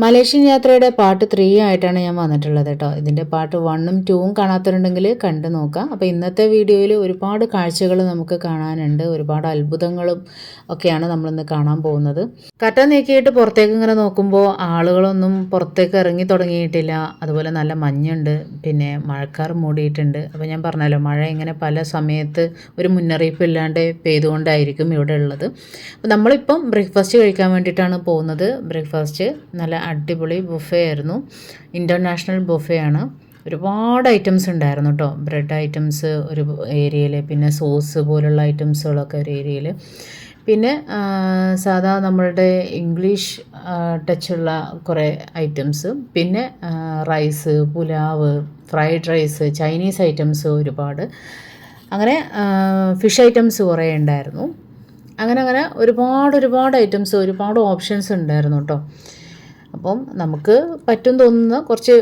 Malaysian യാത്രയുടെ part 3 ആയിട്ടാണ് ഞാൻ വന്നിട്ടുള്ളത് കേട്ടോ. ഇതിൻ്റെ പാർട്ട് 1ഉം 2ഉം കാണാത്തവരുണ്ടെങ്കിൽ കണ്ടു നോക്കാം. അപ്പോൾ ഇന്നത്തെ വീഡിയോയിൽ ഒരുപാട് കാഴ്ചകൾ നമുക്ക് കാണാനുണ്ട്, ഒരുപാട് അത്ഭുതങ്ങളും ഒക്കെയാണ് നമ്മളിന്ന് കാണാൻ പോകുന്നത്. കർട്ടൻ നീക്കിയിട്ട് പുറത്തേക്ക് ഇങ്ങനെ നോക്കുമ്പോൾ ആളുകളൊന്നും പുറത്തേക്ക് ഇറങ്ങി തുടങ്ങിയിട്ടില്ല. അതുപോലെ നല്ല മഞ്ഞുണ്ട്, പിന്നെ മഴക്കാർ മൂടിയിട്ടുണ്ട്. അപ്പോൾ ഞാൻ പറഞ്ഞല്ലോ, മഴ ഇങ്ങനെ പല സമയത്ത് ഒരു മുന്നറിയിപ്പ് ഇല്ലാണ്ട് പെയ്തുകൊണ്ടായിരിക്കും ഇവിടെ ഉള്ളത്. അപ്പോൾ നമ്മളിപ്പം ബ്രേക്ക്ഫാസ്റ്റ് കഴിക്കാൻ വേണ്ടിയിട്ടാണ് പോകുന്നത്. ബ്രേക്ക്ഫാസ്റ്റ് നല്ല അടിപൊളി ബുഫേ ആയിരുന്നു, ഇൻ്റർനാഷണൽ ബുഫേ ആണ്. ഒരുപാട് ഐറ്റംസ് ഉണ്ടായിരുന്നു കേട്ടോ. ബ്രെഡ് ഐറ്റംസ് ഒരു ഏരിയയിൽ, പിന്നെ സോസ് പോലുള്ള ഐറ്റംസുകളൊക്കെ ഒരു ഏരിയയിൽ, പിന്നെ സാധാ നമ്മളുടെ ഇംഗ്ലീഷ് ടച്ചുള്ള കുറേ ഐറ്റംസ്, പിന്നെ rice, pulao, fried rice, Chinese items ഒരുപാട്, അങ്ങനെ ഫിഷ് ഐറ്റംസ് കുറേ ഉണ്ടായിരുന്നു. അങ്ങനെ ഒരുപാട് ഐറ്റംസ്, ഒരുപാട് ഓപ്ഷൻസ് ഉണ്ടായിരുന്നു കേട്ടോ. അപ്പം നമുക്ക് പറ്റും തോന്നുന്ന കുറച്ച്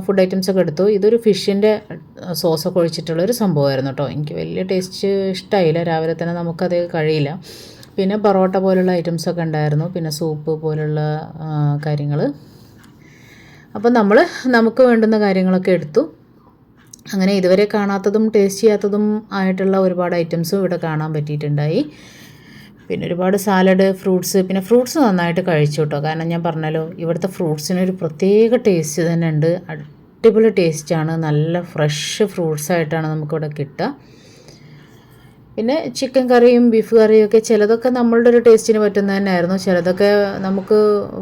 ഫുഡ് ഐറ്റംസൊക്കെ എടുത്തു. ഇതൊരു ഫിഷിൻ്റെ സോസൊക്കെ ഒഴിച്ചിട്ടുള്ളൊരു സംഭവമായിരുന്നു കേട്ടോ. എനിക്ക് വലിയ ടേസ്റ്റ് ഇഷ്ടമായില്ല, രാവിലെ തന്നെ നമുക്കത് കഴിയില്ല. പിന്നെ പൊറോട്ട പോലുള്ള ഐറ്റംസൊക്കെ ഉണ്ടായിരുന്നു, പിന്നെ സൂപ്പ് പോലുള്ള കാര്യങ്ങൾ. അപ്പം നമുക്ക് വേണ്ടുന്ന കാര്യങ്ങളൊക്കെ എടുത്തു. അങ്ങനെ ഇതുവരെ കാണാത്തതും ടേസ്റ്റ് ചെയ്യാത്തതും ആയിട്ടുള്ള ഒരുപാട് ഐറ്റംസും ഇവിടെ കാണാൻ പറ്റിയിട്ടുണ്ടായി. പിന്നെ ഒരുപാട് സാലഡ്, ഫ്രൂട്ട്സ്, പിന്നെ ഫ്രൂട്ട്സ് നന്നായിട്ട് കഴിച്ചു കേട്ടോ. കാരണം ഞാൻ പറഞ്ഞല്ലോ, ഇവിടുത്തെ ഫ്രൂട്ട്സിനൊരു പ്രത്യേക ടേസ്റ്റ് തന്നെ ഉണ്ട്. അടിപൊളി ടേസ്റ്റാണ്, നല്ല ഫ്രഷ് ഫ്രൂട്ട്സ് ആയിട്ടാണ് നമുക്കിവിടെ കിട്ടുക. പിന്നെ ചിക്കൻ കറിയും ബീഫ് കറിയും ഒക്കെ ചിലതൊക്കെ നമ്മളുടെ ഒരു ടേസ്റ്റിന് പറ്റുന്ന തന്നെയായിരുന്നു, ചിലതൊക്കെ നമുക്ക്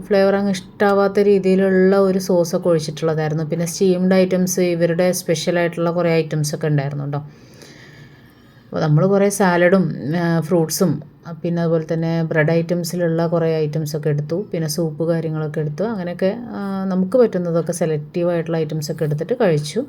ഫ്ലേവർ അങ്ങ് ഇഷ്ടാവാത്ത രീതിയിലുള്ള ഒരു സോസൊക്കെ ഒഴിച്ചിട്ടുള്ളതായിരുന്നു. പിന്നെ സ്റ്റീംഡ് ഐറ്റംസ്, ഇവരുടെ സ്പെഷ്യലായിട്ടുള്ള കുറേ ഐറ്റംസൊക്കെ ഉണ്ടായിരുന്നു കേട്ടോ. അപ്പോൾ നമ്മൾ കുറേ സാലഡും ഫ്രൂട്ട്സും, പിന്നെ അതുപോലെ തന്നെ ബ്രെഡ് ഐറ്റംസിലുള്ള കുറേ ഐറ്റംസൊക്കെ എടുത്തു. പിന്നെ സൂപ്പ് കാര്യങ്ങളൊക്കെ എടുത്തു. അങ്ങനെയൊക്കെ നമുക്ക് പറ്റുന്നതൊക്കെ സെലക്റ്റീവായിട്ടുള്ള ഐറ്റംസൊക്കെ എടുത്തിട്ട് കഴിച്ചു.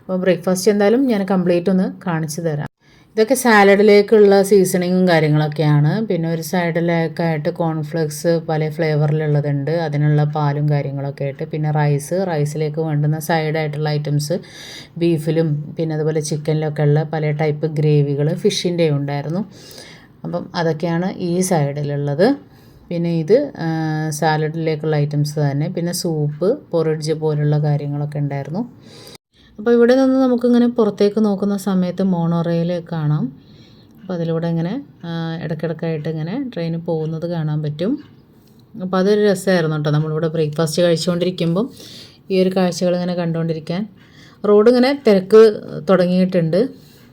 അപ്പോൾ ബ്രേക്ക്ഫാസ്റ്റ് എന്തായാലും ഞാൻ കംപ്ലീറ്റ് ഒന്ന് കാണിച്ചു തരാം. ഇതൊക്കെ സാലഡിലേക്കുള്ള സീസണിങ്ങും കാര്യങ്ങളൊക്കെയാണ്. പിന്നെ ഒരു സൈഡിലേക്കായിട്ട് കോൺഫ്ലെക്സ് പല ഫ്ലേവറിലുള്ളതുണ്ട്, അതിനുള്ള പാലും കാര്യങ്ങളൊക്കെ ആയിട്ട്. പിന്നെ റൈസിലേക്ക് വേണ്ടുന്ന സൈഡായിട്ടുള്ള ഐറ്റംസ്, ബീഫിലും പിന്നെ അതുപോലെ ചിക്കനിലൊക്കെ ഉള്ള പല ടൈപ്പ് ഗ്രേവികൾ, ഫിഷിൻ്റെ ഉണ്ടായിരുന്നു. അപ്പം അതൊക്കെയാണ് ഈ സൈഡിലുള്ളത്. പിന്നെ ഇത് സാലഡിലേക്കുള്ള ഐറ്റംസ് തന്നെ. പിന്നെ സൂപ്പ്, പൊറിഡ്ജ് പോലുള്ള കാര്യങ്ങളൊക്കെ ഉണ്ടായിരുന്നു. അപ്പോൾ ഇവിടെ നിന്ന് നമുക്കിങ്ങനെ പുറത്തേക്ക് നോക്കുന്ന സമയത്ത് മോണോറെയിൽ കാണാം. അപ്പോൾ അതിലൂടെ ഇങ്ങനെ ഇടയ്ക്കിടയ്ക്കായിട്ട് ഇങ്ങനെ ട്രെയിൻ പോകുന്നത് കാണാൻ പറ്റും. അപ്പോൾ അതൊരു രസമായിരുന്നു കേട്ടോ. നമ്മളിവിടെ ബ്രേക്ക്ഫാസ്റ്റ് കഴിച്ചുകൊണ്ടിരിക്കുമ്പം ഈ ഒരു കാഴ്ചകൾ ഇങ്ങനെ കണ്ടുകൊണ്ടിരിക്കാൻ. റോഡ് ഇങ്ങനെ തിരക്ക് തുടങ്ങിയിട്ടുണ്ട്.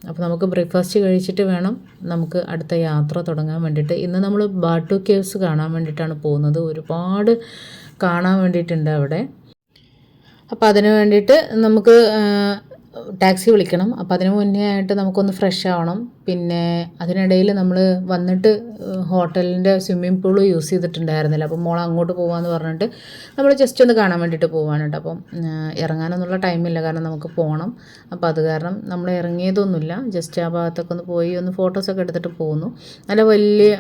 അപ്പോൾ നമുക്ക് ബ്രേക്ക്ഫാസ്റ്റ് കഴിച്ചിട്ട് വേണം നമുക്ക് അടുത്ത യാത്ര തുടങ്ങാൻ വേണ്ടിയിട്ട്. ഇന്ന് നമ്മൾ ബാട്ടു കേവ്സ് കാണാൻ വേണ്ടിയിട്ടാണ് പോകുന്നത്. ഒരുപാട് കാണാൻ വേണ്ടിയിട്ടുണ്ട് അവിടെ. അപ്പോൾ അതിന് വേണ്ടിയിട്ട് നമുക്ക് ടാക്സി വിളിക്കണം. അപ്പോൾ അതിന് മുന്നേ ആയിട്ട് നമുക്കൊന്ന് ഫ്രഷ് ആവണം. പിന്നെ അതിനിടയിൽ നമ്മൾ വന്നിട്ട് ഹോട്ടലിൻ്റെ സ്വിമ്മിംഗ് പൂൾ യൂസ് ചെയ്തിട്ടുണ്ടായിരുന്നില്ല. അപ്പോൾ മോൾ അങ്ങോട്ട് പോകാമെന്ന് പറഞ്ഞിട്ട് നമ്മൾ ജസ്റ്റ് ഒന്ന് കാണാൻ വേണ്ടിയിട്ട് പോകാൻ കേട്ടോ. അപ്പം ഇറങ്ങാനൊന്നുള്ള ടൈമില്ല, കാരണം നമുക്ക് പോകണം. അപ്പോൾ അത് കാരണം നമ്മൾ ഇറങ്ങിയതൊന്നുമില്ല, ജസ്റ്റ് ആ ഭാഗത്തൊക്കെ ഒന്ന് പോയി ഒന്ന് ഫോട്ടോസൊക്കെ എടുത്തിട്ട് പോകുന്നു. നല്ല വലിയ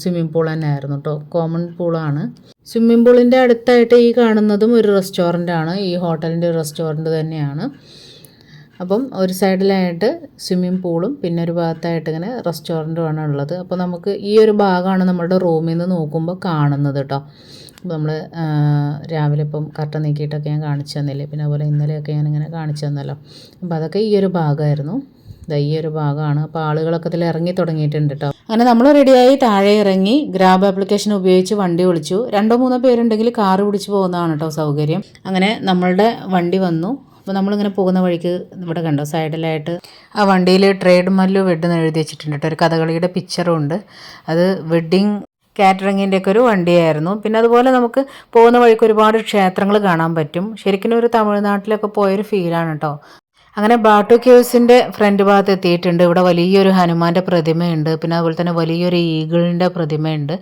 സ്വിമ്മിംഗ് പൂൾ തന്നെ ആയിരുന്നു കേട്ടോ, കോമൺ പൂളാണ്. സ്വിമ്മിംഗ് പൂളിൻ്റെ അടുത്തായിട്ട് ഈ കാണുന്നതും ഒരു റെസ്റ്റോറൻ്റാണ്, ഈ ഹോട്ടലിൻ്റെ ഒരു റെസ്റ്റോറൻറ്റ് തന്നെയാണ്. അപ്പം ഒരു സൈഡിലായിട്ട് സ്വിമ്മിംഗ് പൂളും പിന്നെ ഒരു ഭാഗത്തായിട്ട് ഇങ്ങനെ റെസ്റ്റോറൻറ്റുമാണ് ഉള്ളത്. അപ്പോൾ നമുക്ക് ഈ ഒരു ഭാഗമാണ് നമ്മുടെ റൂമിൽ നിന്ന് നോക്കുമ്പോൾ കാണുന്നത് കേട്ടോ. അപ്പോൾ നമ്മൾ രാവിലെ ഇപ്പം കർട്ടൻ നീക്കിയിട്ടൊക്കെ ഞാൻ കാണിച്ചു തന്നില്ലേ, പിന്നെ അതുപോലെ ഇന്നലെയൊക്കെ ഞാനിങ്ങനെ കാണിച്ചു തന്നല്ലോ. അപ്പോൾ അതൊക്കെ ഈ ഒരു ഭാഗമായിരുന്നു, ഈ ഒരു ഭാഗമാണ്. അപ്പോൾ ആളുകളൊക്കെ ഇതിൽ ഇറങ്ങി തുടങ്ങിയിട്ടുണ്ട് കേട്ടോ. അങ്ങനെ നമ്മൾ റെഡിയായി താഴെ ഇറങ്ങി ഗ്രാബ് ആപ്ലിക്കേഷൻ ഉപയോഗിച്ച് വണ്ടി വിളിച്ചു. 2-3 പേരുണ്ടെങ്കിൽ കാറ് പിടിച്ച് പോകുന്നതാണ് കേട്ടോ സൗകര്യം. അങ്ങനെ നമ്മളുടെ വണ്ടി വന്നു. അപ്പോൾ നമ്മളിങ്ങനെ പോകുന്ന വഴിക്ക് ഇവിടെ കണ്ടോ, സൈഡിലായിട്ട് ആ വണ്ടിയിൽ ട്രേഡ് മല്ലു വെഡ് എന്ന് എഴുതി വെച്ചിട്ടുണ്ട് കേട്ടോ. ഒരു കഥകളിയുടെ പിക്ചറും ഉണ്ട്. അത് വെഡ്ഡിങ് കാറ്ററിങ്ങിൻ്റെ ഒക്കെ ഒരു വണ്ടിയായിരുന്നു. പിന്നെ അതുപോലെ നമുക്ക് പോകുന്ന വഴിക്ക് ഒരുപാട് ക്ഷേത്രങ്ങൾ കാണാൻ പറ്റും. ശരിക്കും ഒരു തമിഴ്നാട്ടിലൊക്കെ പോയൊരു ഫീലാണ് കേട്ടോ. അങ്ങനെ ബാട്ടു കേവ്സിൻ്റെ ഫ്രണ്ട് ഭാഗത്ത് എത്തിയിട്ടുണ്ട്. ഇവിടെ വലിയൊരു ഹനുമാൻ്റെ പ്രതിമയുണ്ട്, പിന്നെ അതുപോലെ തന്നെ വലിയൊരു ഈഗിളിൻ്റെ പ്രതിമയുണ്ട്.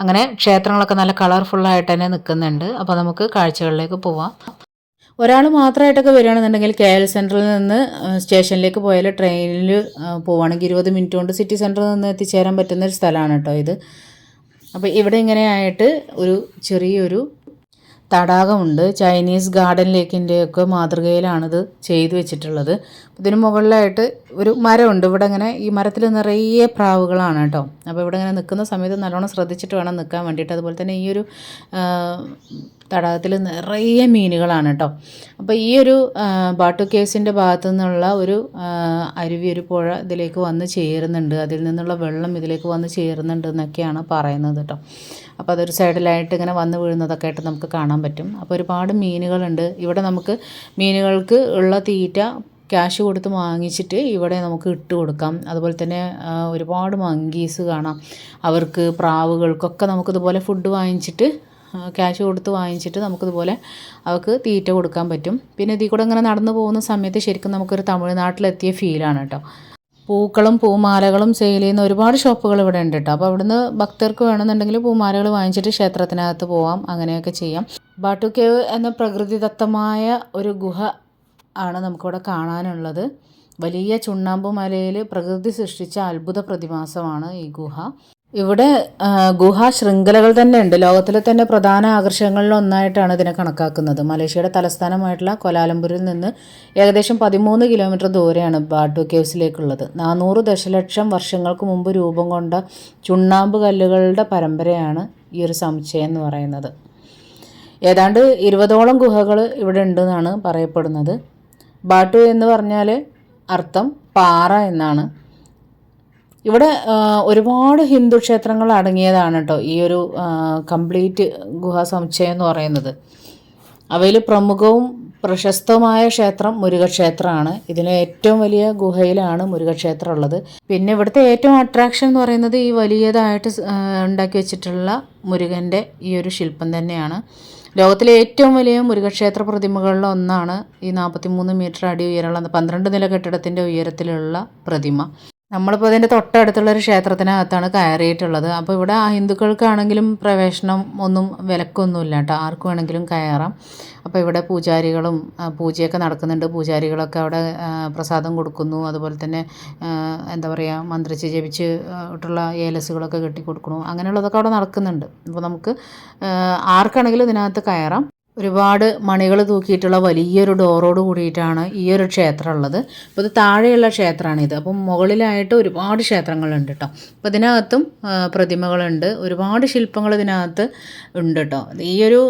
അങ്ങനെ ക്ഷേത്രങ്ങളൊക്കെ നല്ല കളർഫുള്ളായിട്ട് തന്നെ നിൽക്കുന്നുണ്ട്. അപ്പോൾ നമുക്ക് കാഴ്ചകളിലേക്ക് പോവാം. ഒരാൾ മാത്രമായിട്ടൊക്കെ വരികയാണെന്നുണ്ടെങ്കിൽ KL സെൻറ്ററിൽ നിന്ന് സ്റ്റേഷനിലേക്ക് പോയാൽ ട്രെയിനിൽ പോവുകയാണെങ്കിൽ 20 മിനിറ്റ് കൊണ്ട് സിറ്റി സെൻറ്ററിൽ നിന്ന് എത്തിച്ചേരാൻ പറ്റുന്നൊരു സ്ഥലമാണ് കേട്ടോ ഇത്. അപ്പോൾ ഇവിടെ ഇങ്ങനെയായിട്ട് ഒരു ചെറിയൊരു തടാകമുണ്ട്. ചൈനീസ് ഗാർഡൻ ലേക്കിൻ്റെയൊക്കെ മാതൃകയിലാണിത് ചെയ്തു വെച്ചിട്ടുള്ളത്. ഇതിന് മുകളിലായിട്ട് ഒരു മരമുണ്ട്. ഇവിടെ ഇങ്ങനെ ഈ മരത്തിൽ നിറയെ പ്രാവുകളാണ് കേട്ടോ. അപ്പോൾ ഇവിടെ ഇങ്ങനെ നിൽക്കുന്ന സമയത്ത് നല്ലോണം ശ്രദ്ധിച്ചിട്ട് വേണം നിൽക്കാൻ വേണ്ടിയിട്ട്. അതുപോലെ തന്നെ ഈ ഒരു തടാകത്തിൽ നിറയെ മീനുകളാണ് കേട്ടോ. അപ്പോൾ ഈ ഒരു ബാട്ടു കേവ്സിൻ്റെ ഭാഗത്തു നിന്നുള്ള ഒരു അരുവി, ഒരു പുഴ ഇതിലേക്ക് വന്ന് ചേരുന്നുണ്ട്. അതിൽ നിന്നുള്ള വെള്ളം ഇതിലേക്ക് വന്ന് ചേരുന്നുണ്ട് എന്നൊക്കെയാണ് പറയുന്നത് കേട്ടോ. അപ്പോൾ അതൊരു സൈഡിലായിട്ട് ഇങ്ങനെ വന്ന് വീഴുന്നതൊക്കെ ആയിട്ട് നമുക്ക് കാണാൻ പറ്റും. അപ്പോൾ ഒരുപാട് മീനുകളുണ്ട് ഇവിടെ. നമുക്ക് മീനുകൾക്ക് ഉള്ള തീറ്റ ക്യാഷ് കൊടുത്ത് വാങ്ങിച്ചിട്ട് ഇവിടെ നമുക്ക് ഇട്ട് കൊടുക്കാം. അതുപോലെ തന്നെ ഒരുപാട് മങ്കീസ് കാണാം. അവർക്ക് പ്രാവുകൾക്കൊക്കെ നമുക്കിതുപോലെ ഫുഡ് വാങ്ങിച്ചിട്ട് ക്യാഷ് കൊടുത്ത് വാങ്ങിച്ചിട്ട് നമുക്കിതുപോലെ അവർക്ക് തീറ്റ കൊടുക്കാൻ പറ്റും. പിന്നെ ഇതിൽ കൂടെ ഇങ്ങനെ നടന്നു പോകുന്ന സമയത്ത് ശരിക്കും നമുക്കൊരു തമിഴ്നാട്ടിലെത്തിയ ഫീലാണ് കേട്ടോ. പൂക്കളും പൂമാലകളും സെയിൽ ചെയ്യുന്ന ഒരുപാട് ഷോപ്പുകൾ ഇവിടെ ഉണ്ട് കേട്ടോ. അപ്പോൾ അവിടുന്ന് ഭക്തർക്ക് വേണമെന്നുണ്ടെങ്കിൽ പൂമാലകൾ വാങ്ങിച്ചിട്ട് ക്ഷേത്രത്തിനകത്ത് പോവാം, അങ്ങനെയൊക്കെ ചെയ്യാം. ബാട്ടു കേവ് എന്ന പ്രകൃതിദത്തമായ ഒരു ഗുഹ ആണ് നമുക്കിവിടെ കാണാനുള്ളത്. വലിയ ചുണ്ണാമ്പ് മലയിൽ പ്രകൃതി സൃഷ്ടിച്ച അത്ഭുത പ്രതിഭാസമാണ് ഈ ഗുഹ. ഇവിടെ ഗുഹാ ശൃംഖലകൾ തന്നെ ഉണ്ട്. ലോകത്തിലെ തന്നെ പ്രധാന ആകർഷണങ്ങളിൽ ഒന്നായിട്ടാണ് ഇതിനെ കണക്കാക്കുന്നത്. മലേഷ്യയുടെ തലസ്ഥാനമായിട്ടുള്ള കോലാലംപൂരിൽ നിന്ന് ഏകദേശം 13 കിലോമീറ്റർ ദൂരെയാണ് ബാട്ടു കേവ്സിലേക്കുള്ളത്. 400 ദശലക്ഷം വർഷങ്ങൾക്ക് മുമ്പ് രൂപം കൊണ്ട ചുണ്ണാമ്പ് കല്ലുകളുടെ പരമ്പരയാണ് ഈ ഒരു സമുച്ചയം എന്ന് പറയുന്നത്. ഏതാണ്ട് 20ഓളം ഗുഹകൾ ഇവിടെ ഉണ്ടെന്നാണ് പറയപ്പെടുന്നത്. ബാട്ടു എന്ന് പറഞ്ഞാൽ അർത്ഥം പാറ എന്നാണ്. ഇവിടെ ഒരുപാട് ഹിന്ദു ക്ഷേത്രങ്ങൾ അടങ്ങിയതാണ് കേട്ടോ ഈ ഒരു കംപ്ലീറ്റ് ഗുഹാ സമുച്ചയം എന്ന് പറയുന്നത്. അവയിൽ പ്രമുഖവും പ്രശസ്തമായ ക്ഷേത്രം മുരുകക്ഷേത്രമാണ്. ഇതിലെ ഏറ്റവും വലിയ ഗുഹയിലാണ് മുരുകക്ഷേത്രം ഉള്ളത്. പിന്നെ ഇവിടുത്തെ ഏറ്റവും അട്രാക്ഷൻ എന്ന് പറയുന്നത് ഈ വലിയതായിട്ട് ഉണ്ടാക്കി വെച്ചിട്ടുള്ള മുരുകൻ്റെ ഈ ഒരു ശില്പം തന്നെയാണ്. ലോകത്തിലെ ഏറ്റവും വലിയ മുരുകക്ഷേത്ര പ്രതിമകളിൽ ഒന്നാണ് ഈ 43 മീറ്റർ അടി ഉയരമുള്ള 12 നില കെട്ടിടത്തിൻ്റെ ഉയരത്തിലുള്ള പ്രതിമ. നമ്മളിപ്പോൾ അതിൻ്റെ തൊട്ടടുത്തുള്ളൊരു ക്ഷേത്രത്തിനകത്താണ് കയറിയിട്ടുള്ളത്. അപ്പോൾ ഇവിടെ ഹിന്ദുക്കൾക്കാണെങ്കിലും പ്രവേശനം ഒന്നും വിലക്കൊന്നുമില്ല കേട്ടോ, ആർക്ക് വേണമെങ്കിലും കയറാം. അപ്പോൾ ഇവിടെ പൂജാരികളും പൂജയൊക്കെ നടക്കുന്നുണ്ട്. പൂജാരികളൊക്കെ അവിടെ പ്രസാദം കൊടുക്കുന്നു. അതുപോലെ തന്നെ എന്താ പറയുക, മന്ത്രിച്ച് ജപിച്ച് ഇട്ടുള്ള ഏലസുകളൊക്കെ കെട്ടിക്കൊടുക്കണു, അങ്ങനെയുള്ളതൊക്കെ അവിടെ നടക്കുന്നുണ്ട്. അപ്പോൾ നമുക്ക് ആർക്കാണെങ്കിലും ഇതിനകത്ത് കയറാം. ഒരുപാട് മണികൾ തൂക്കിയിട്ടുള്ള വലിയൊരു ഡോറോട് കൂടിയിട്ടാണ് ഈ ഒരു ക്ഷേത്രം ഉള്ളത്. അപ്പോൾ ഇത് താഴെയുള്ള ക്ഷേത്രമാണിത്. അപ്പം മുകളിലായിട്ട് ഒരുപാട് ക്ഷേത്രങ്ങളുണ്ട് കേട്ടോ. അപ്പോൾ ഇതിനകത്തും പ്രതിമകളുണ്ട്, ഒരുപാട് ശില്പങ്ങൾ ഇതിനകത്ത് ഉണ്ട് കേട്ടോ. ഈ ഒരു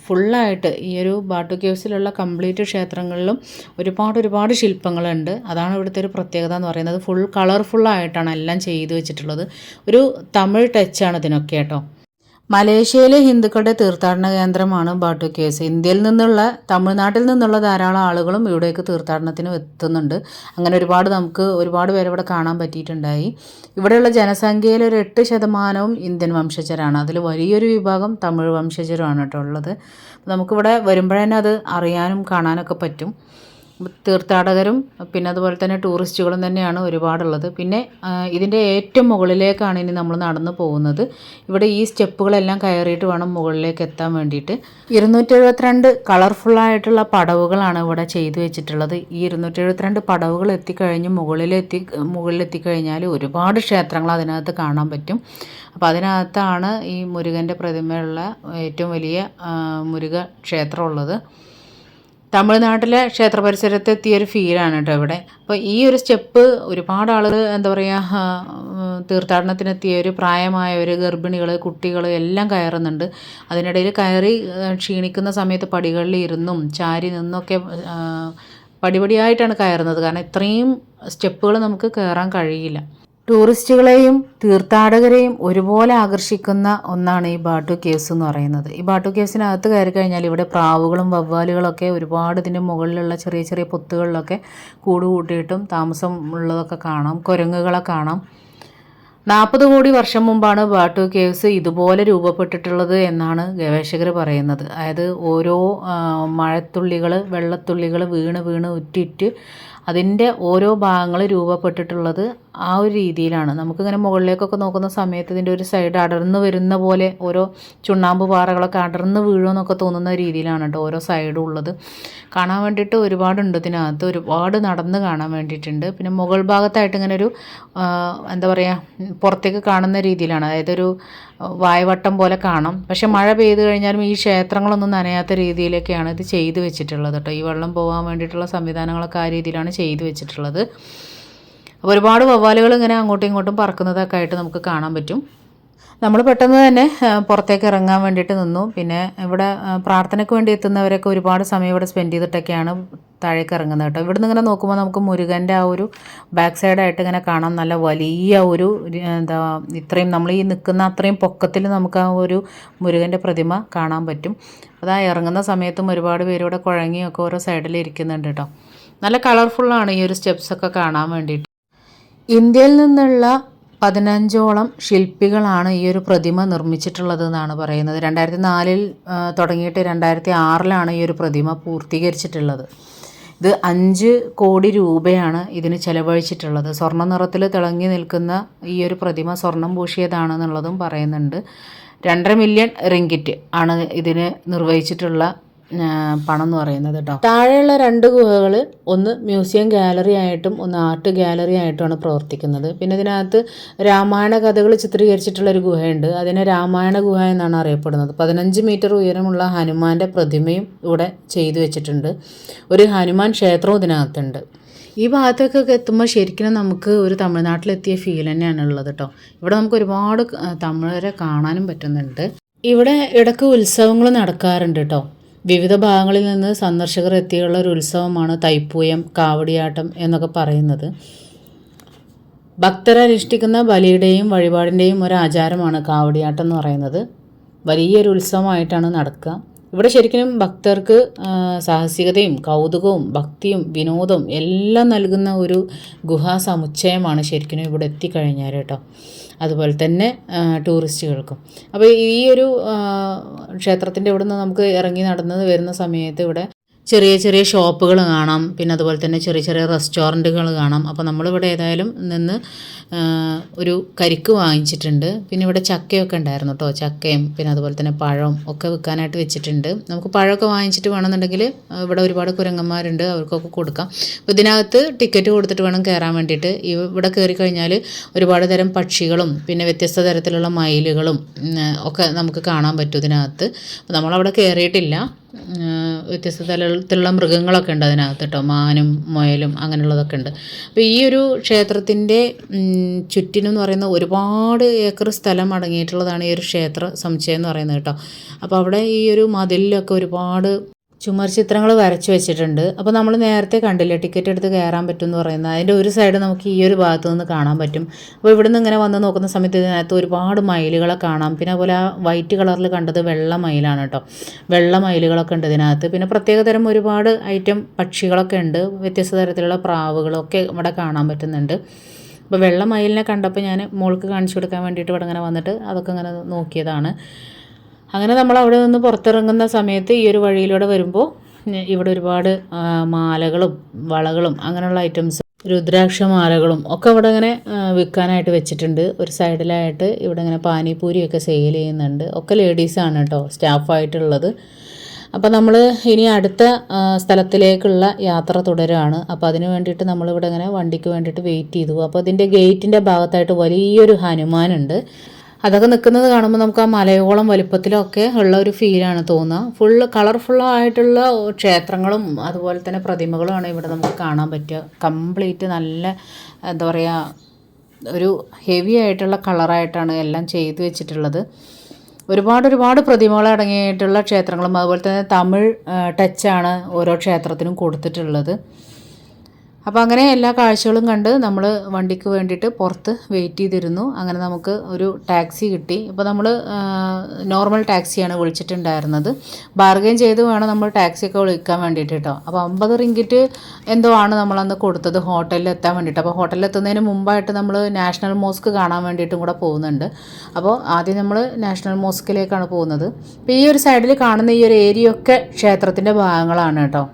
ഫുള്ളായിട്ട് ഈ ഒരു ബാട്ടു കേവ്സിലുള്ള കംപ്ലീറ്റ് ക്ഷേത്രങ്ങളിലും ഒരുപാട് ശില്പങ്ങളുണ്ട്. അതാണ് ഇവിടുത്തെ ഒരു പ്രത്യേകത എന്ന് പറയുന്നത്. ഫുൾ കളർഫുള്ളായിട്ടാണ് എല്ലാം ചെയ്തു വെച്ചിട്ടുള്ളത്. ഒരു തമിഴ് ടച്ചാണ് ഇതിനൊക്കെ കേട്ടോ. മലേഷ്യയിലെ ഹിന്ദുക്കളുടെ തീർത്ഥാടന കേന്ദ്രമാണ് ബാട്ടു കേവ്സ്. ഇന്ത്യയിൽ നിന്നുള്ള, തമിഴ്നാട്ടിൽ നിന്നുള്ള ധാരാളം ആളുകളും ഇവിടേക്ക് തീർത്ഥാടനത്തിന് എത്തുന്നുണ്ട്. അങ്ങനെ ഒരുപാട് പേരെ ഇവിടെ കാണാൻ പറ്റിയിട്ടുണ്ടായി. ഇവിടെയുള്ള ജനസംഖ്യയിൽ ഒരു 8% ഇന്ത്യൻ വംശജരാണ്. അതിൽ വലിയൊരു വിഭാഗം തമിഴ് വംശജരുമാണ് കേട്ടോ ഉള്ളത്. നമുക്കിവിടെ വരുമ്പോഴതന്നെ അത് അറിയാനും കാണാനൊക്കെ പറ്റും. തീർത്ഥാടകരും പിന്നെ അതുപോലെ തന്നെ ടൂറിസ്റ്റുകളും തന്നെയാണ് ഒരുപാടുള്ളത്. പിന്നെ ഇതിൻ്റെ ഏറ്റവും മുകളിലേക്കാണ് ഇനി നമ്മൾ നടന്നു പോകുന്നത്. ഇവിടെ ഈ സ്റ്റെപ്പുകളെല്ലാം കയറിയിട്ട് വേണം മുകളിലേക്ക് എത്താൻ വേണ്ടിയിട്ട്. 272 കളർഫുള്ളായിട്ടുള്ള പടവുകളാണ് ഇവിടെ ചെയ്തു വെച്ചിട്ടുള്ളത്. ഈ 272 പടവുകൾ മുകളിലെത്തിക്കഴിഞ്ഞാൽ ഒരുപാട് ക്ഷേത്രങ്ങൾ അതിനകത്ത് കാണാൻ പറ്റും. അപ്പോൾ അതിനകത്താണ് ഈ മുരുകൻ്റെ പ്രതിമയുള്ള ഏറ്റവും വലിയ മുരുക ക്ഷേത്രം ഉള്ളത്. തമിഴ്നാട്ടിലെ ക്ഷേത്ര പരിസരത്ത് എത്തിയൊരു ഫീലാണ് കേട്ടോ ഇവിടെ. അപ്പോൾ ഈ ഒരു സ്റ്റെപ്പ് ഒരുപാട് ആളുകൾ എന്താ പറയുക, തീർത്ഥാടനത്തിനെത്തിയവർ, പ്രായമായവർ, ഗർഭിണികൾ, കുട്ടികൾ എല്ലാം കയറുന്നുണ്ട്. അതിനിടയിൽ കയറി ക്ഷീണിക്കുന്ന സമയത്ത് പടികളിൽ ഇരുന്നും ചാരി നിന്നൊക്കെ പടിപടിയായിട്ടാണ് കയറുന്നത്. കാരണം ഇത്രയും സ്റ്റെപ്പുകൾ നമുക്ക് കയറാൻ കഴിയില്ല. ടൂറിസ്റ്റുകളെയും തീർത്ഥാടകരെയും ഒരുപോലെ ആകർഷിക്കുന്ന ഒന്നാണ് ഈ ബാട്ടു കേവ്സ് എന്ന് പറയുന്നത്. ഈ ബാട്ടു കേവ്സിനകത്ത് കയറി കഴിഞ്ഞാൽ ഇവിടെ പ്രാവുകളും വവ്വാലുകളൊക്കെ ഒരുപാട് ഇതിൻ്റെ മുകളിലുള്ള ചെറിയ ചെറിയ പൊത്തുകളിലൊക്കെ കൂട് കൂട്ടിയിട്ടും താമസം ഉള്ളതൊക്കെ കാണാം. കുരങ്ങുകളെ കാണാം. 40 കോടി വർഷം മുമ്പാണ് ബാട്ടു കേവ്സ് ഇതുപോലെ രൂപപ്പെട്ടിട്ടുള്ളത് എന്നാണ് ഗവേഷകർ പറയുന്നത്. അതായത് ഓരോ വെള്ളത്തുള്ളികൾ വീണ് ഉറ്റിറ്റ് അതിൻ്റെ ഓരോ ഭാഗങ്ങൾ രൂപപ്പെട്ടിട്ടുള്ളത് ആ ഒരു രീതിയിലാണ്. നമുക്കിങ്ങനെ മുകളിലേക്കൊക്കെ നോക്കുന്ന സമയത്ത് ഇതിൻ്റെ ഒരു സൈഡ് അടർന്നു വരുന്ന പോലെ ഓരോ ചുണ്ണാമ്പ് പാറകളൊക്കെ അടർന്നു വീഴുമെന്നൊക്കെ തോന്നുന്ന രീതിയിലാണ് കേട്ടോ ഓരോ സൈഡും ഉള്ളത്. കാണാൻ വേണ്ടിയിട്ട് ഒരുപാടുണ്ട് ഇതിനകത്ത്, ഒരുപാട് നടന്ന് കാണാൻ വേണ്ടിയിട്ടുണ്ട്. പിന്നെ മുകൾ ഭാഗത്തായിട്ട് ഇങ്ങനെ ഒരു എന്താ പറയുക, പുറത്തേക്ക് കാണുന്ന രീതിയിലാണ്. അതായത് ഒരു വായവട്ടം പോലെ കാണാം. പക്ഷെ മഴ പെയ്തു കഴിഞ്ഞാലും ഈ ക്ഷേത്രങ്ങളൊന്നും നനയാത്ത രീതിയിലൊക്കെയാണ് ഇത് ചെയ്തു വെച്ചിട്ടുള്ളത് കേട്ടോ. ഈ വെള്ളം പോകാൻ വേണ്ടിയിട്ടുള്ള സംവിധാനങ്ങളൊക്കെ ആ രീതിയിലാണ് ചെയ്തു വെച്ചിട്ടുള്ളത്. അപ്പോൾ ഒരുപാട് വവ്വാലുകൾ ഇങ്ങനെ അങ്ങോട്ടും ഇങ്ങോട്ടും പറക്കുന്നതൊക്കെ ആയിട്ട് നമുക്ക് കാണാൻ പറ്റും. നമ്മൾ പെട്ടെന്ന് തന്നെ പുറത്തേക്ക് ഇറങ്ങാൻ വേണ്ടിയിട്ട് നിന്നു. പിന്നെ ഇവിടെ പ്രാർത്ഥനയ്ക്ക് വേണ്ടി എത്തുന്നവരൊക്കെ ഒരുപാട് സമയം ഇവിടെ സ്പെൻഡ് ചെയ്തിട്ടൊക്കെയാണ് താഴേക്ക് ഇറങ്ങുന്നത് കേട്ടോ. ഇവിടെ നിന്ന് ഇങ്ങനെ നോക്കുമ്പോൾ നമുക്ക് മുരുകൻ്റെ ആ ഒരു ബാക്ക് സൈഡായിട്ട് ഇങ്ങനെ കാണാം. നല്ല വലിയ ഒരു എന്താ ഇത്രയും നമ്മൾ ഈ നിൽക്കുന്ന അത്രയും പൊക്കത്തിൽ നമുക്ക് ആ ഒരു മുരുകൻ്റെ പ്രതിമ കാണാൻ പറ്റും. അതാ ഇറങ്ങുന്ന സമയത്തും ഒരുപാട് പേര് ഇവിടെ കുഴങ്ങിയൊക്കെ ഓരോ സൈഡിൽ ഇരിക്കുന്നുണ്ട് കേട്ടോ. നല്ല കളർഫുള്ളാണ് ഈ ഒരു സ്റ്റെപ്സൊക്കെ കാണാൻ വേണ്ടിയിട്ട്. ഇന്ത്യയിൽ നിന്നുള്ള 15ഓളം ശില്പികളാണ് ഈ ഒരു പ്രതിമ നിർമ്മിച്ചിട്ടുള്ളത് എന്നാണ് പറയുന്നത്. 2004 തുടങ്ങിയിട്ട് 2006 ഈ ഒരു പ്രതിമ പൂർത്തീകരിച്ചിട്ടുള്ളത്. ഇത് 5 കോടി രൂപയാണ് ഇതിന് ചെലവഴിച്ചിട്ടുള്ളത്. സ്വർണ്ണ നിറത്തിൽ തിളങ്ങി നിൽക്കുന്ന ഈ ഒരു പ്രതിമ സ്വർണം പൂശിയതാണെന്നുള്ളതും പറയുന്നുണ്ട്. 2.5 മില്യൺ റിങ്കിറ്റ് ആണ് ഇതിന് നിർവഹിച്ചിട്ടുള്ള പണം എന്ന് പറയുന്നത് കേട്ടോ. താഴെയുള്ള 2 ഗുഹകൾ ഒന്ന് മ്യൂസിയം ഗാലറി ആയിട്ടും ഒന്ന് ആർട്ട് ഗാലറി ആയിട്ടുമാണ് പ്രവർത്തിക്കുന്നത്. പിന്നെ ഇതിനകത്ത് രാമായണ കഥകൾ ചിത്രീകരിച്ചിട്ടുള്ളൊരു ഗുഹയുണ്ട്. അതിനെ രാമായണ ഗുഹ എന്നാണ് അറിയപ്പെടുന്നത്. 15 മീറ്റർ ഉയരമുള്ള ഹനുമാൻ്റെ പ്രതിമയും ഇവിടെ ചെയ്തു വെച്ചിട്ടുണ്ട്. ഒരു ഹനുമാൻ ക്ഷേത്രവും ഇതിനകത്തുണ്ട്. ഈ ഭാഗത്തേക്കൊക്കെ എത്തുമ്പോൾ ശരിക്കും നമുക്ക് ഒരു തമിഴ്നാട്ടിലെത്തിയ ഫീൽ തന്നെയാണ് ഉള്ളത് കേട്ടോ. ഇവിടെ നമുക്ക് ഒരുപാട് തമിഴരെ കാണാനും പറ്റുന്നുണ്ട്. ഇവിടെ ഇടയ്ക്ക് ഉത്സവങ്ങൾ നടക്കാറുണ്ട് കേട്ടോ. വിവിധ ഭാഗങ്ങളിൽ നിന്ന് സന്ദർശകർ എത്തിയുള്ള ഒരു ഉത്സവമാണ് തൈപ്പൂയം, കാവടിയാട്ടം എന്നൊക്കെ പറയുന്നത്. ഭക്തർ അനുഷ്ഠിക്കുന്ന ബലിയുടെയും വഴിപാടിൻ്റെയും ഒരു ആചാരമാണ് കാവടിയാട്ടം എന്ന് പറയുന്നത്. വലിയൊരു ഉത്സവമായിട്ടാണ് നടക്കുക. ഇവിടെ ശരിക്കും ഭക്തർക്ക് സാഹസികതയും കൗതുകവും ഭക്തിയും വിനോദവും എല്ലാം നൽകുന്ന ഒരു ഗുഹാ സമുച്ചയമാണ് ശരിക്കും ഇവിടെ എത്തിക്കഴിഞ്ഞാൽ കേട്ടോ. അതുപോലെ തന്നെ ടൂറിസ്റ്റുകൾക്കും. അപ്പോൾ ഈ ഒരു ക്ഷേത്രത്തിൻ്റെ ഇവിടെ നിന്ന് നമുക്ക് ഇറങ്ങി നടന്ന് വരുന്ന സമയത്ത് ഇവിടെ ചെറിയ ചെറിയ ഷോപ്പുകൾ കാണാം. പിന്നെ അതുപോലെ തന്നെ ചെറിയ ചെറിയ റെസ്റ്റോറൻറ്റുകൾ കാണാം. അപ്പോൾ നമ്മളിവിടെ ഏതായാലും നിന്ന് ഒരു കരിക്ക് വാങ്ങിച്ചിട്ടുണ്ട്. പിന്നെ ഇവിടെ ചക്കയൊക്കെ ഉണ്ടായിരുന്നു കേട്ടോ. ചക്കയും പിന്നെ അതുപോലെ തന്നെ പഴവും ഒക്കെ വിൽക്കാനായിട്ട് വെച്ചിട്ടുണ്ട്. നമുക്ക് പഴമൊക്കെ വാങ്ങിച്ചിട്ട് വേണമെന്നുണ്ടെങ്കിൽ ഇവിടെ ഒരുപാട് കുരങ്ങന്മാരുണ്ട്, അവർക്കൊക്കെ കൊടുക്കാം. അപ്പോൾ ഇതിനകത്ത് ടിക്കറ്റ് കൊടുത്തിട്ട് വേണം കയറാൻ വേണ്ടിയിട്ട്. ഇവിടെ കയറി കഴിഞ്ഞാൽ ഒരുപാട് തരം പക്ഷികളും പിന്നെ വ്യത്യസ്ത തരത്തിലുള്ള മയിലുകളും ഒക്കെ നമുക്ക് കാണാൻ പറ്റും ഇതിനകത്ത്. അപ്പോൾ നമ്മളവിടെ കയറിയിട്ടില്ല. വ്യത്യസ്ത തരത്തിലുള്ള മൃഗങ്ങളൊക്കെ ഉണ്ട് അതിനകത്ത് കേട്ടോ. മാനും മുയലും അങ്ങനെയുള്ളതൊക്കെ ഉണ്ട്. അപ്പോൾ ഈ ഒരു ക്ഷേത്രത്തിൻ്റെ ചുറ്റിനും എന്ന് പറയുന്ന ഒരുപാട് ഏക്കർ സ്ഥലം അടങ്ങിയിട്ടുള്ളതാണ് ഈ ഒരു ക്ഷേത്ര സമുച്ചയം എന്ന് പറയുന്നത് കേട്ടോ. അപ്പോൾ അവിടെ ഈ ഒരു മതിലിലൊക്കെ ഒരുപാട് ചുമർ ചിത്രങ്ങൾ വരച്ച് വെച്ചിട്ടുണ്ട്. അപ്പോൾ നമ്മൾ നേരത്തെ കണ്ടില്ലേ ടിക്കറ്റ് എടുത്ത് കയറാൻ പറ്റും എന്ന് പറയുന്നത്. അതിൻ്റെ ഒരു സൈഡ് നമുക്ക് ഈ ഒരു ഭാഗത്ത് നിന്ന് കാണാൻ പറ്റും. അപ്പോൾ ഇവിടെ നിന്ന് ഇങ്ങനെ വന്ന് നോക്കുന്ന സമയത്ത് ഇതിനകത്ത് ഒരുപാട് മയിലുകളെ കാണാം. പിന്നെ അതുപോലെ ആ വൈറ്റ് കളറിൽ കണ്ടത് വെള്ള മയിലാണ് കേട്ടോ. വെള്ള മയിലുകളൊക്കെ ഉണ്ട് ഇതിനകത്ത്. പിന്നെ പ്രത്യേകതരം ഒരുപാട് ഐറ്റം പക്ഷികളൊക്കെ ഉണ്ട്. വ്യത്യസ്ത തരത്തിലുള്ള പ്രാവുകളൊക്കെ ഇവിടെ കാണാൻ പറ്റുന്നുണ്ട്. അപ്പോൾ വെള്ള മയിലിനെ കണ്ടപ്പോൾ ഞാൻ മോൾക്ക് കാണിച്ചു കൊടുക്കാൻ വേണ്ടിയിട്ട് ഇവിടെ ഇങ്ങനെ വന്നിട്ട് അതൊക്കെ ഇങ്ങനെ നോക്കിയതാണ്. അങ്ങനെ നമ്മൾ അവിടെ നിന്ന് പുറത്തിറങ്ങുന്ന സമയത്ത് ഈ ഒരു വഴിയിലൂടെ വരുമ്പോൾ ഇവിടെ ഒരുപാട് മാലകളും വളകളും അങ്ങനെയുള്ള ഐറ്റംസ്, രുദ്രാക്ഷമാലകളും ഒക്കെ ഇവിടെ ഇങ്ങനെ വിൽക്കാനായിട്ട് വെച്ചിട്ടുണ്ട്. ഒരു സൈഡിലായിട്ട് ഇവിടെ ഇങ്ങനെ പാനിപൂരിയൊക്കെ സെയിൽ ചെയ്യുന്നുണ്ട്. ഒക്കെ ലേഡീസാണ് കേട്ടോ സ്റ്റാഫായിട്ടുള്ളത്. അപ്പോൾ നമ്മൾ ഇനി അടുത്ത സ്ഥലത്തിലേക്കുള്ള യാത്ര തുടരുകയാണ്. അപ്പോൾ അതിന് വേണ്ടിയിട്ട് നമ്മളിവിടെ ഇങ്ങനെ വണ്ടിക്ക് വേണ്ടിയിട്ട് വെയിറ്റ് ചെയ്തു. അപ്പോൾ ഇതിൻ്റെ ഗേറ്റിൻ്റെ ഭാഗത്തായിട്ട് വലിയൊരു ഹനുമാനുണ്ട്. അതൊക്കെ നിൽക്കുന്നത് കാണുമ്പോൾ നമുക്ക് ആ മലയോളം വലിപ്പത്തിലൊക്കെ ഉള്ള ഒരു ഫീലാണ് തോന്നുക. ഫുള്ള് കളർഫുള്ളായിട്ടുള്ള ക്ഷേത്രങ്ങളും അതുപോലെ തന്നെ പ്രതിമകളുമാണ് ഇവിടെ നമുക്ക് കാണാൻ പറ്റുക. കംപ്ലീറ്റ് നല്ല എന്താ പറയുക ഒരു ഹെവി ആയിട്ടുള്ള കളറായിട്ടാണ് എല്ലാം ചെയ്തു വെച്ചിട്ടുള്ളത്. ഒരുപാട് പ്രതിമകൾ അടങ്ങിയിട്ടുള്ള ക്ഷേത്രങ്ങളും അതുപോലെ തന്നെ തമിഴ് ടച്ചാണ് ഓരോ ക്ഷേത്രത്തിനും കൊടുത്തിട്ടുള്ളത്. അപ്പോൾ അങ്ങനെ എല്ലാ കാഴ്ചകളും കണ്ട് നമ്മൾ വണ്ടിക്ക് വേണ്ടിയിട്ട് പുറത്ത് വെയിറ്റ് ചെയ്തിരുന്നു. അങ്ങനെ നമുക്ക് ഒരു ടാക്സി കിട്ടി. ഇപ്പോൾ നമ്മൾ നോർമൽ ടാക്സിയാണ് വിളിച്ചിട്ടുണ്ടായിരുന്നത്. ബാർഗെയിൻ ചെയ്ത് വേണം നമ്മൾ ടാക്സിയൊക്കെ വിളിക്കാൻ വേണ്ടിയിട്ട് കേട്ടോ. അപ്പോൾ 50 റിങ്കിറ്റ് എന്തോ ആണ് നമ്മളന്ന് കൊടുത്തത് ഹോട്ടലിൽ എത്താൻ വേണ്ടിയിട്ട്. അപ്പോൾ ഹോട്ടലിൽ എത്തുന്നതിന് മുമ്പായിട്ട് നമ്മൾ നാഷണൽ മോസ്ക് കാണാൻ വേണ്ടിയിട്ടും കൂടെ പോകുന്നുണ്ട്. അപ്പോൾ ആദ്യം നമ്മൾ നാഷണൽ മോസ്കിലേക്കാണ് പോകുന്നത്. അപ്പോൾ ഈ ഒരു സൈഡിൽ കാണുന്ന ഈ ഒരു ഏരിയയൊക്കെ ക്ഷേത്രത്തിൻ്റെ ഭാഗങ്ങളാണ് കേട്ടോ.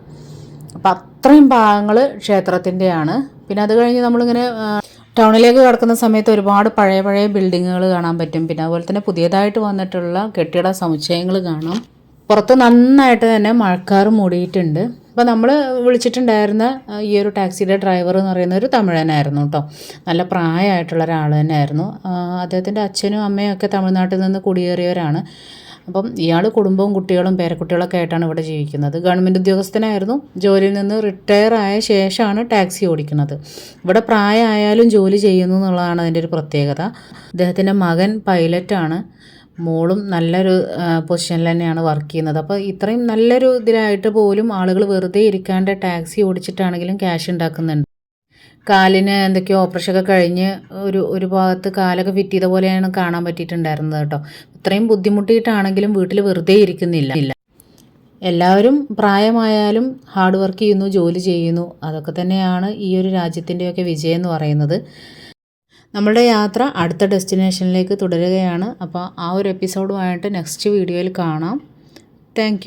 അപ്പോൾ അത്രയും ഭാഗങ്ങൾ ക്ഷേത്രത്തിൻ്റെയാണ്. പിന്നെ അത് കഴിഞ്ഞ് നമ്മളിങ്ങനെ ടൗണിലേക്ക് കടക്കുന്ന സമയത്ത് ഒരുപാട് പഴയ ബിൽഡിങ്ങുകൾ കാണാൻ പറ്റും. പിന്നെ അതുപോലെ തന്നെ പുതിയതായിട്ട് വന്നിട്ടുള്ള കെട്ടിട സമുച്ചയങ്ങൾ കാണാം. പുറത്ത് നന്നായിട്ട് തന്നെ മഴക്കാർ മൂടിയിട്ടുണ്ട്. അപ്പോൾ നമ്മൾ വിളിച്ചിട്ടുണ്ടായിരുന്ന ഈ ഒരു ടാക്സിയുടെ ഡ്രൈവർ എന്ന് പറയുന്ന ഒരു തമിഴനായിരുന്നു കേട്ടോ. നല്ല പ്രായമായിട്ടുള്ള ഒരാൾ തന്നെയായിരുന്നു. അദ്ദേഹത്തിൻ്റെ അച്ഛനും അമ്മയും ഒക്കെ തമിഴ്നാട്ടിൽ നിന്ന് കുടിയേറിയവരാണ്. അപ്പം ഇയാൾ കുടുംബവും കുട്ടികളും പേരക്കുട്ടികളൊക്കെ ആയിട്ടാണ് ഇവിടെ ജീവിക്കുന്നത്. ഗവൺമെൻറ് ഉദ്യോഗസ്ഥനായിരുന്നു. ജോലിയിൽ നിന്ന് റിട്ടയർ ആയ ശേഷമാണ് ടാക്സി ഓടിക്കുന്നത്. ഇവിടെ പ്രായമായാലും ജോലി ചെയ്യുന്നു എന്നുള്ളതാണ് അതിൻ്റെ ഒരു പ്രത്യേകത. അദ്ദേഹത്തിൻ്റെ മകൻ പൈലറ്റാണ്. മോളും നല്ലൊരു പൊസിഷനിൽ തന്നെയാണ് വർക്ക് ചെയ്യുന്നത്. അപ്പോൾ ഇത്രയും നല്ലൊരു ഇതിലായിട്ട് പോലും ആളുകൾ വെറുതെ ഇരിക്കാണ്ട് ടാക്സി ഓടിച്ചിട്ടാണെങ്കിലും ക്യാഷ് ഉണ്ടാക്കുന്നുണ്ട്. കാലിന് എന്തൊക്കെയോ ഓപ്പറേഷനൊക്കെ കഴിഞ്ഞ് ഒരു ഭാഗത്ത് കാലൊക്കെ ഫിറ്റ് ചെയ്ത പോലെയാണ് കാണാൻ പറ്റിയിട്ടുണ്ടായിരുന്നത് കേട്ടോ. ഇത്രയും ബുദ്ധിമുട്ടിയിട്ടാണെങ്കിലും വീട്ടിൽ വെറുതെ ഇരിക്കുന്നില്ല. എല്ലാവരും പ്രായമായാലും ഹാർഡ് വർക്ക് ചെയ്യുന്നു, ജോലി ചെയ്യുന്നു. അതൊക്കെ തന്നെയാണ് ഈ ഒരു രാജ്യത്തിൻ്റെയൊക്കെ വിജയം എന്ന് പറയുന്നത്. നമ്മളുടെ യാത്ര അടുത്ത ഡെസ്റ്റിനേഷനിലേക്ക് തുടരുകയാണ്. അപ്പോൾ ആ ഒരു എപ്പിസോഡുമായിട്ട് നെക്സ്റ്റ് വീഡിയോയിൽ കാണാം. താങ്ക്